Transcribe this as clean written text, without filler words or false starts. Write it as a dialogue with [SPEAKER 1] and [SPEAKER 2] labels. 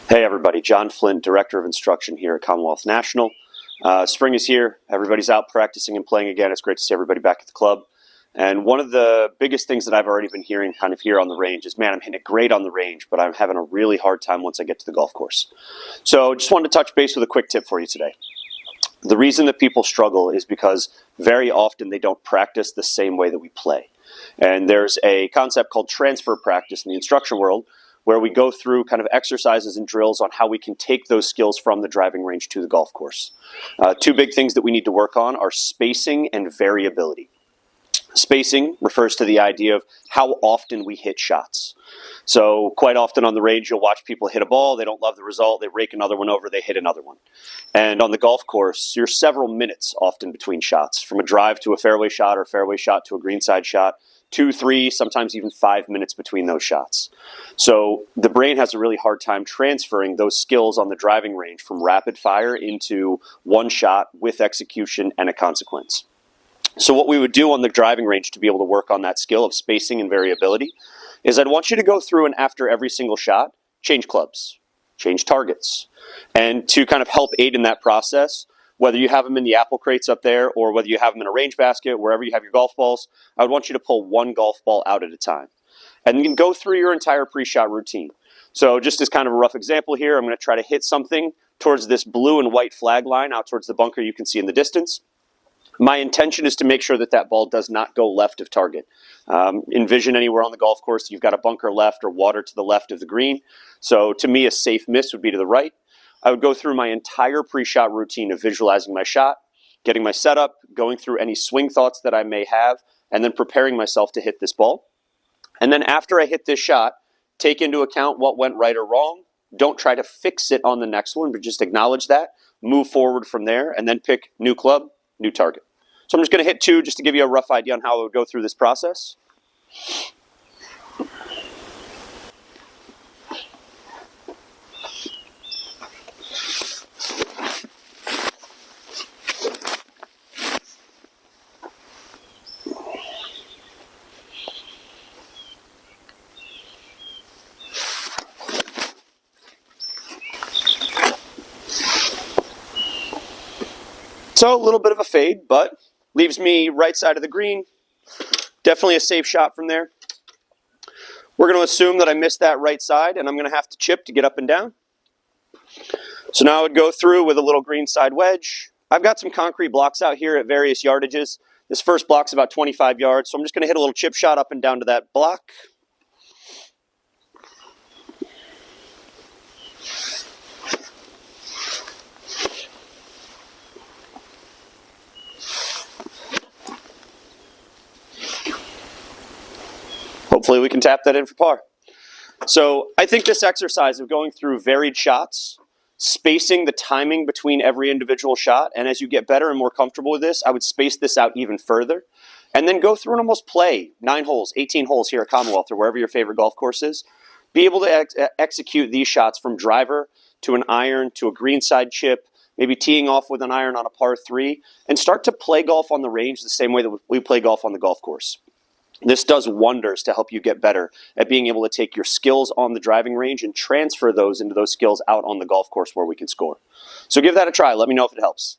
[SPEAKER 1] Hey everybody, Jon Flint, Director of Instruction here at Commonwealth National. Spring is here, everybody's out practicing and playing again. It's great to see everybody back at the club. And one of the biggest things that I've already been hearing kind of here on the range is, man, I'm hitting it great on the range, but I'm having a really hard time once I get to the golf course. So just wanted to touch base with a quick tip for you today. The reason that people struggle is because very often they don't practice the same way that we play. And there's a concept called transfer practice in the instruction world, where we go through kind of exercises and drills on how we can take those skills from the driving range to the golf course. Two big things that we need to work on are spacing and variability. Spacing refers to the idea of how often we hit shots. So quite often on the range, you'll watch people hit a ball, they don't love the result, they rake another one over, they hit another one. And on the golf course, you're several minutes often between shots, from a drive to a fairway shot or a fairway shot to a greenside shot. 2, 3, sometimes even 5 minutes between those shots. So the brain has a really hard time transferring those skills on the driving range from rapid fire into one shot with execution and a consequence. So what we would do on the driving range to be able to work on that skill of spacing and variability is I'd want you to go through and after every single shot, change clubs, change targets. And to kind of help aid in that process, whether you have them in the apple crates up there or whether you have them in a range basket, wherever you have your golf balls, I would want you to pull one golf ball out at a time. And you can go through your entire pre-shot routine. So just as kind of a rough example here, I'm going to try to hit something towards this blue and white flag line out towards the bunker you can see in the distance. My intention is to make sure that that ball does not go left of target. Envision anywhere on the golf course, you've got a bunker left or water to the left of the green. So to me, a safe miss would be to the right. I would go through my entire pre-shot routine of visualizing my shot, getting my setup, going through any swing thoughts that I may have, and then preparing myself to hit this ball. And then after I hit this shot, take into account what went right or wrong. Don't try to fix it on the next one, but just acknowledge that, move forward from there, and then pick new club, new target. So I'm just going to hit 2 just to give you a rough idea on how I would go through this process. So a little bit of a fade, but leaves me right side of the green. Definitely a safe shot from there. We're going to assume that I missed that right side, and I'm going to have to chip to get up and down. So now I would go through with a little green side wedge. I've got some concrete blocks out here at various yardages. This first block's about 25 yards, so I'm just going to hit a little chip shot up and down to that block. Hopefully we can tap that in for par. So I think this exercise of going through varied shots, spacing the timing between every individual shot, and as you get better and more comfortable with this, I would space this out even further. And then go through and almost play 9 holes, 18 holes here at Commonwealth or wherever your favorite golf course is. Be able to execute these shots from driver to an iron to a greenside chip, maybe teeing off with an iron on a par 3, and start to play golf on the range the same way that we play golf on the golf course. This does wonders to help you get better at being able to take your skills on the driving range and transfer those into those skills out on the golf course where we can score. So give that a try. Let me know if it helps.